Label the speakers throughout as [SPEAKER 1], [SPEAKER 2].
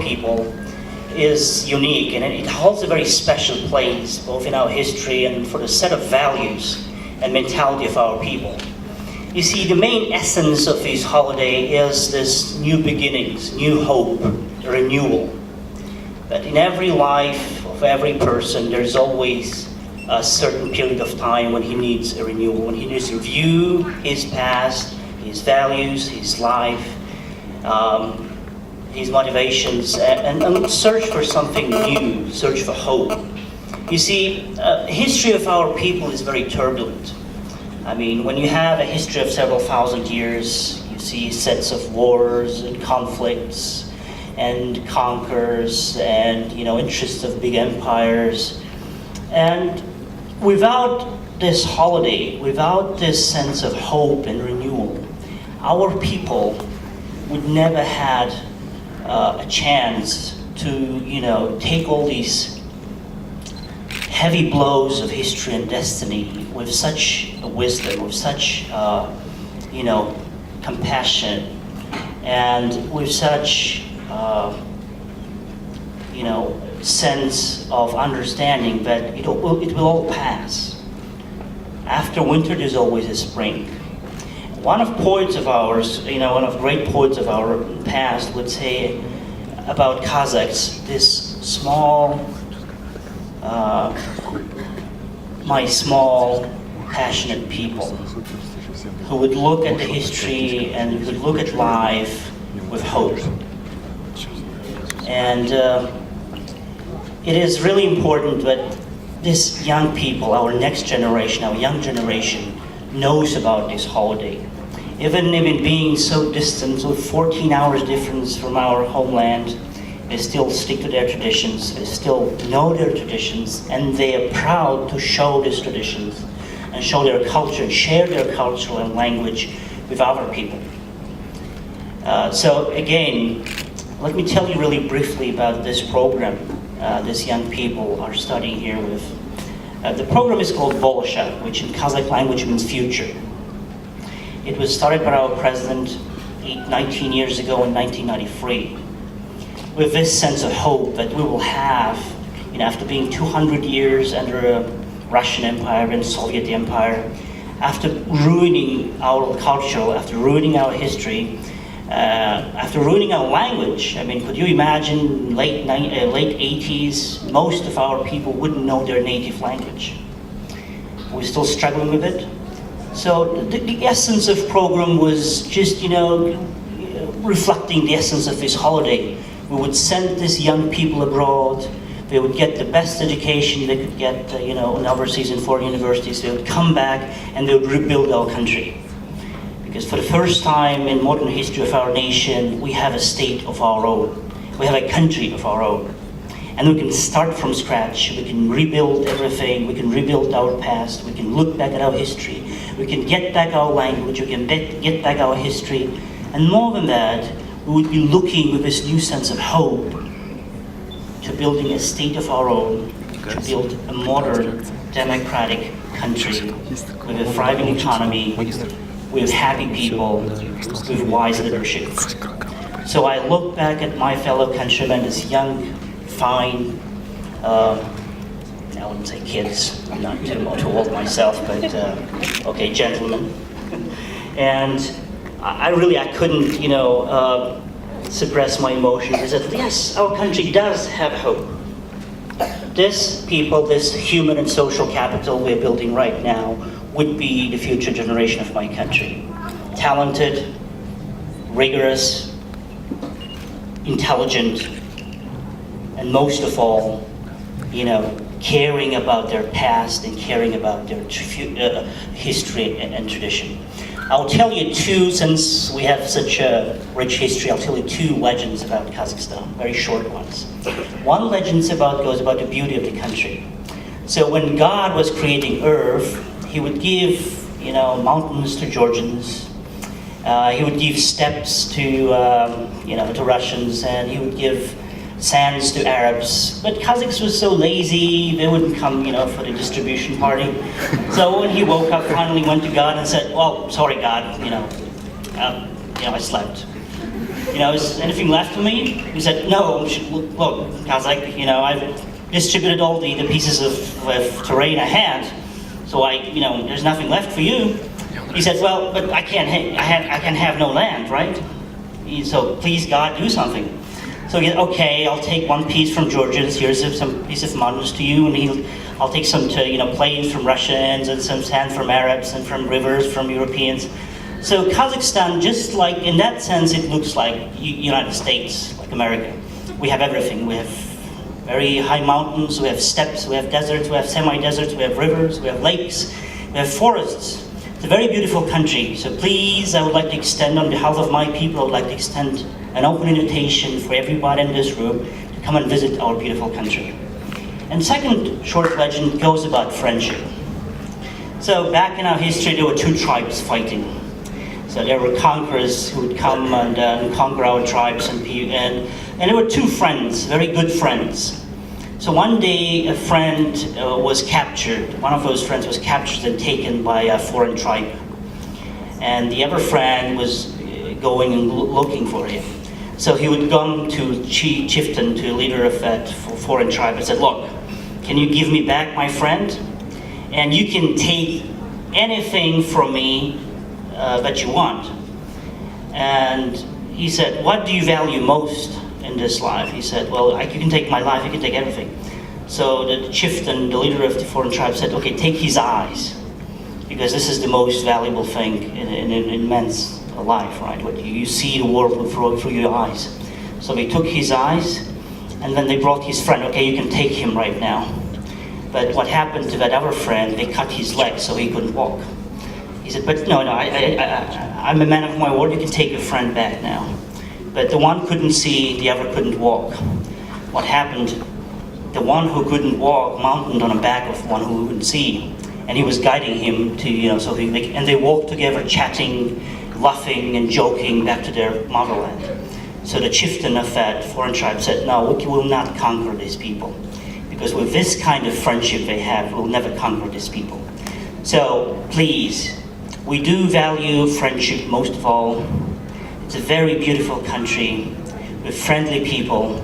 [SPEAKER 1] people is unique, and it holds a very special place, both in our history and for the set of values and mentality of our people. You see, the main essence of this holiday is this new beginnings, new hope, renewal. That in every life of every person, there's always a certain period of time when he needs a renewal, when he needs to review his past, his values, his life, his motivations, and search for something new, search for hope. You see, history of our people is very turbulent. I mean, when you have a history of several thousand years, you see sets of wars and conflicts and conquers and, interests of big empires. And without this holiday, without this sense of hope and renewal, our people would never had a chance to, take all these heavy blows of history and destiny with such wisdom, with such, compassion, and with such, sense of understanding that it will all pass. After winter, there's always a spring. One of poets of ours, one of great poets of our past would say about Kazakhs, this small, my small, passionate people who would look at the history and who would look at life with hope. And it is really important that this young people, our next generation, our young generation, knows about this holiday. Even being so distant, with 14 hours difference from our homeland, they still stick to their traditions, they still know their traditions, and they are proud to show these traditions and show their culture and share their culture and language with other people. So again, let me tell you really briefly about this program these young people are studying here with. The program is called Bolosha, which in Kazakh language means future. It was started by our president 19 years ago in 1993, with this sense of hope that we will have, after being 200 years under a Russian Empire and Soviet Empire, after ruining our culture, after ruining our history, after ruining our language. I mean, could you imagine late 80s, most of our people wouldn't know their native language. We're still struggling with it. So the essence of program was just, reflecting the essence of this holiday. We would send these young people abroad. They would get the best education they could get, in overseas and foreign universities. They would come back and they would rebuild our country. Because for the first time in modern history of our nation, we have a state of our own. We have a country of our own. And we can start from scratch. We can rebuild everything. We can rebuild our past. We can look back at our history. We can get back our language. We can get back our history. And more than that, we would be looking with this new sense of hope to building a state of our own, to build a modern, democratic country with a thriving economy, with happy people, with wise leadership. So I look back at my fellow countrymen as young, fine, I wouldn't say kids, I'm not too old myself, but okay, gentlemen. And I couldn't, suppress my emotions. I said, yes, our country does have hope. This people, this human and social capital we're building right now would be the future generation of my country. Talented, rigorous, intelligent, and most of all, caring about their past and caring about their history and tradition. I'll tell you two, since we have such a rich history, I'll tell you two legends about Kazakhstan, very short ones. One legend goes about the beauty of the country. So when God was creating Earth, he would give, mountains to Georgians. He would give steppes to, to Russians, and he would give sands to Arabs. But Kazakhs was so lazy, they wouldn't come, for the distribution party. So when he woke up, finally went to God and said, well, sorry, God, I slept. is anything left for me? He said, no, look, Kazakh, I've distributed all the pieces of terrain I had, so there's nothing left for you. He said, well, but I can have no land, right? So please, God, do something. So he said, okay, I'll take one piece from Georgians, here's some piece of mountains to you, and I'll take some plains from Russians, and some sand from Arabs, and from rivers from Europeans. So Kazakhstan, just like, in that sense, it looks like United States, like America. We have everything. We have very high mountains, we have steppes, we have deserts, we have semi-deserts, we have rivers, we have lakes, we have forests. It's a very beautiful country. So please, I would like to extend, on behalf of my people, I would like to extend an open invitation for everybody in this room to come and visit our beautiful country. And second short legend goes about friendship. So back in our history, there were two tribes fighting. So there were conquerors who would come and conquer our tribes, and there were two friends, very good friends. So one day a friend was captured. One of those friends was captured and taken by a foreign tribe. And the other friend was going and looking for him. So he would come to chieftain, to leader of that foreign tribe, and said, look, can you give me back my friend? And you can take anything from me that you want. And he said, what do you value most in this life? He said, well, you can take my life, you can take everything. So the chieftain, the leader of the foreign tribe, said, okay, take his eyes, because this is the most valuable thing in man's life, right? What you see the world through your eyes. So they took his eyes, and then they brought his friend. Okay, you can take him right now. But what happened to that other friend? They cut his legs so he couldn't walk. He said, but no, I'm a man of my word, you can take your friend back now. But the one couldn't see, the other couldn't walk. What happened? The one who couldn't walk mounted on the back of one who couldn't see. And he was guiding him to, and they walked together, chatting, laughing and joking back to their motherland. So the chieftain of that foreign tribe said, no, we will not conquer these people. Because with this kind of friendship they have, we'll never conquer these people. So please, we do value friendship most of all. It's a very beautiful country with friendly people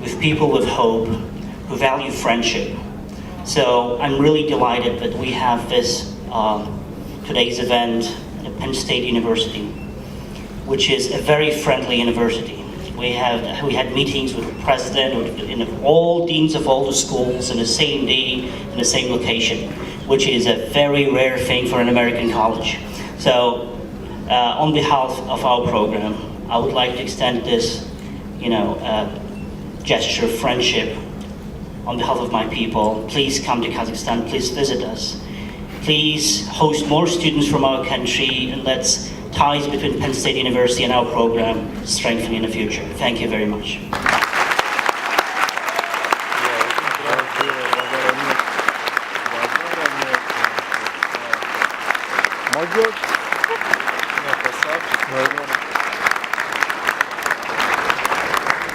[SPEAKER 1] with hope, who value friendship. So I'm really delighted that we have this today's event at Penn State University, which is a very friendly university. We had meetings with the president, with all deans of all the schools in the same day, in the same location, which is a very rare thing for an American college. So on behalf of our program, I would like to extend this, gesture of friendship on behalf of my people. Please come to Kazakhstan, please visit us. Please host more students from our country, and let's ties between Penn State University and our program strengthen in the future. Thank you very much.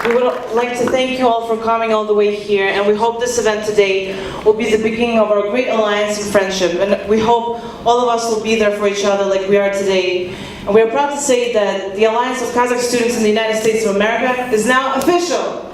[SPEAKER 2] We would like to thank you all for coming all the way here, and we hope this event today will be the beginning of our great alliance and friendship, and we hope all of us will be there for each other like we are today. And we are proud to say that the Alliance of Kazakh Students in the United States of America is now official.